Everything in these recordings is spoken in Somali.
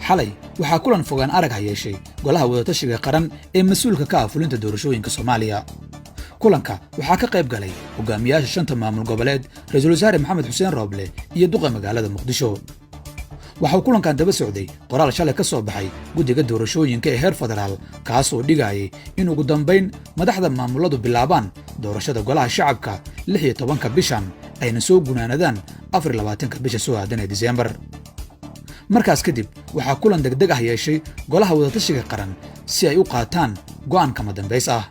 xalay waxaa kulan fogaan arag ha yeeshay golaha wadatashiga qaran ee mas'uulka ka ah fulinta doorashooyinka Soomaaliya. kulanka waxaa ka qayb galay hogaamiyaasha shanta maamul goboleed Ra'iisul Wasaare Maxamed Xuseen Rooble iyo duqa magaalada Muqdisho. waxaa kulankan daba socday qoraal shalay ka soo baxay guddiga doorashooyinka ee heer federaal kaas oo dhigayay in ugu dambayn madaxda maamuladu bilaabaan doorashada golaha shacabka 16 bishan ayna soo gunaanadaan 24 bisha soo aadan ee Diseembar. markaas kadib waxaa kulan degdeg ah yeeshay golaha wadatashiga qaran si ay u qaataan go'aan kama dambays ah.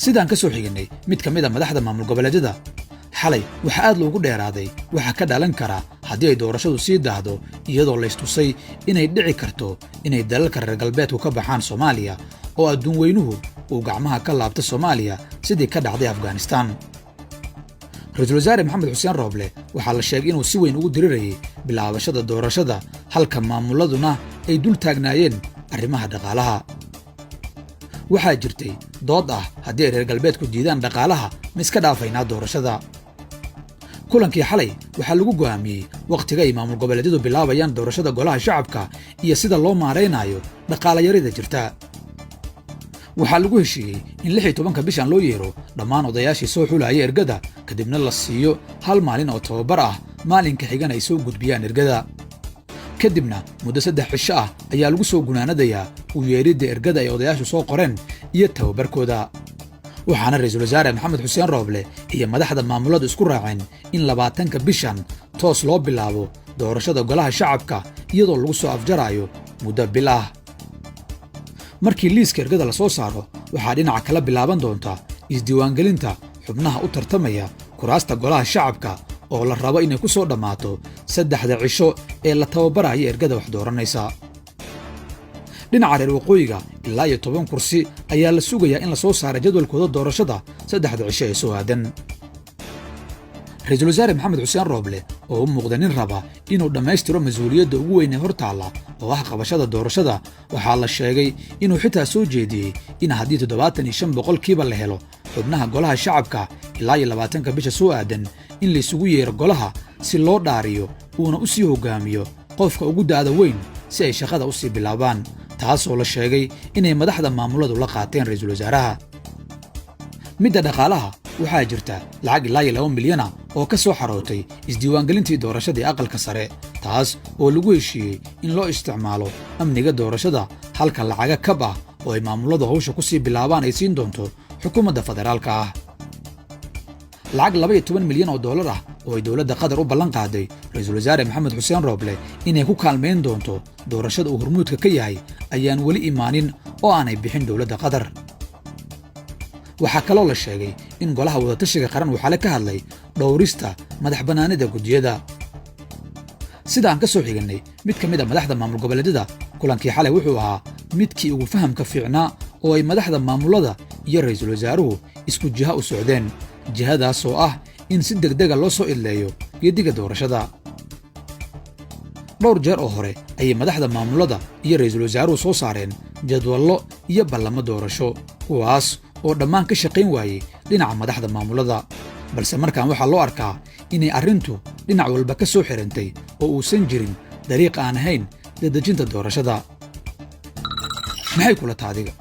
sidaan ka soo xignay mid ka mid ah madaxda maamul goboleedyada, xalay waxa aad loogu dheeraaday waxa ka dhalan kara haddii ay doorashadu sii daahdo iyadoo la istusay inay dhici karto inay dalalka reer galbeedku ka baxaan Soomaaliya oo adduun weynuhu uu gacmaha ka laabta Soomaaliya sidii ka dhacday Afghanistan. Ra'iisul Wasaare Maxamed Xuseen Rooble waxaa la sheegay inuu si weyn ugu dirirayay bilaabashada doorashada halka maamuladuna ay dul taagnaayeen arrimaha dhaqaalaha. waxaa jirtay dood ah haddii ay reer galbeedku diidaan dhaqaalaha ma iska dhaafaynaa doorashada. kulankii xalay waxaa lagu go'aamiyey waqtiga ay maamul goboleedyadu bilaabayaan doorashada golaha shacabka iyo sida loo maaraynayo dhaqaale yarida jirta. waxaa lagu heshiiyey in 16 bishan loo yeero dhammaan odayaashii soo xulaya ergada kadibna la siiyo hal maalin oo tababar ah maalinka xigana ay soo gudbiyaan ergada. kadibna muddo 3 cisho ah ayaa lagu soo gunaanadayaa u yeeridda ergada ay odayaashu soo qoreen iyo tababarkooda. waxaana Ra'iisul Wasaare Maxamed Xuseen Rooble iyo madaxda maamuladu isku raaceen in 20 bishan toos loo bilaabo doorashada golaha shacabka iyadoo lagu soo afjarayo muddo bil ah. markii liiska ergada la soo saaro waxaa dhinaca kala bilaaban doonta isdiiwaangelinta xubnaha u tartamaya kuraasta golaha shacabka oo la rabo inay ku soo dhammaato 3 cisho ee la tababarayo ergada wax dooranaysa. dhinaca reer waqooyiga ilaa 10 kursi ayaa la sugayaa in la soo saaro jadwalkooda doorashada 3 cisho ee soo aadan. Ra'iisul Wasaare Maxamed Xuseen Rooble oo u muuqda nin raba inuu dhammaystiro mas'uuliyadda ugu weyn ee hortaalla oo ah qabashada doorashada waxaa la sheegay inuu xitaa soo jeediyey in haddii 75% la helo xubnaha golaha shacabka ilaa 20 bisha soo aadan in la isugu yeero golaha si loo dhaariyo uuna u sii hogaamiyo qofka ugu da'da weyn si ay shaqada u sii bilaabaan, taasoo la sheegay inay madaxda maamuladu la qaateen ra'iisul wasaaraha. midda dhaqaalaha waxaa jirta lacag ilaa 2 milyan oo ka soo xarootay isdiiwaangelintii doorashadii aqalka sare, taas oo lagu heshiiyey in loo isticmaalo amniga doorashada halka lacaga kab ah oo ay maamuladu hawsha ku sii bilaabaan ay siin doonto xukuumadda federaalka ah. lacag 12 milyan oo dollar ah oo ay dowladda Qatar u ballan qaaday Ra'iisul Wasaare Maxamed Xuseen Rooble inay ku kaalmeyn doonto doorashada uu hormuudka ka yahay ayaan weli imaanin oo aanay bixin dowladda Qatar. waxaa kaloo la sheegay in golaha wadatashiga qaran uu xalay ka hadlay dhowrista madax bannaanida guddiyada. sidaan ka soo xignay mid ka mid ah madaxda maamul goboleedyada, kulankii xalay wuxuu ahaa midkii ugu fahamka fiicnaa oo ay madaxda maamulada iyo ra'iisul wasaaruhu isku jiha u socdeen, jihadaas oo ah in si degdega loo soo idleeyo geediga doorashada. dhowr jeer oo hore ayay madaxda maamulada iyo ra'iisul wasaaruhu soo saareen jadwallo iyo ballamo doorasho kuwaas oo dhammaan ka shaqayn waayey dhinaca madaxda maamulada, balse markaan waxaa loo arkaa inay arrintu dhinac walba ka soo xirantay oo uusan jirin dariiq aan ahayn dadejinta doorashada. maxay kula taadiga?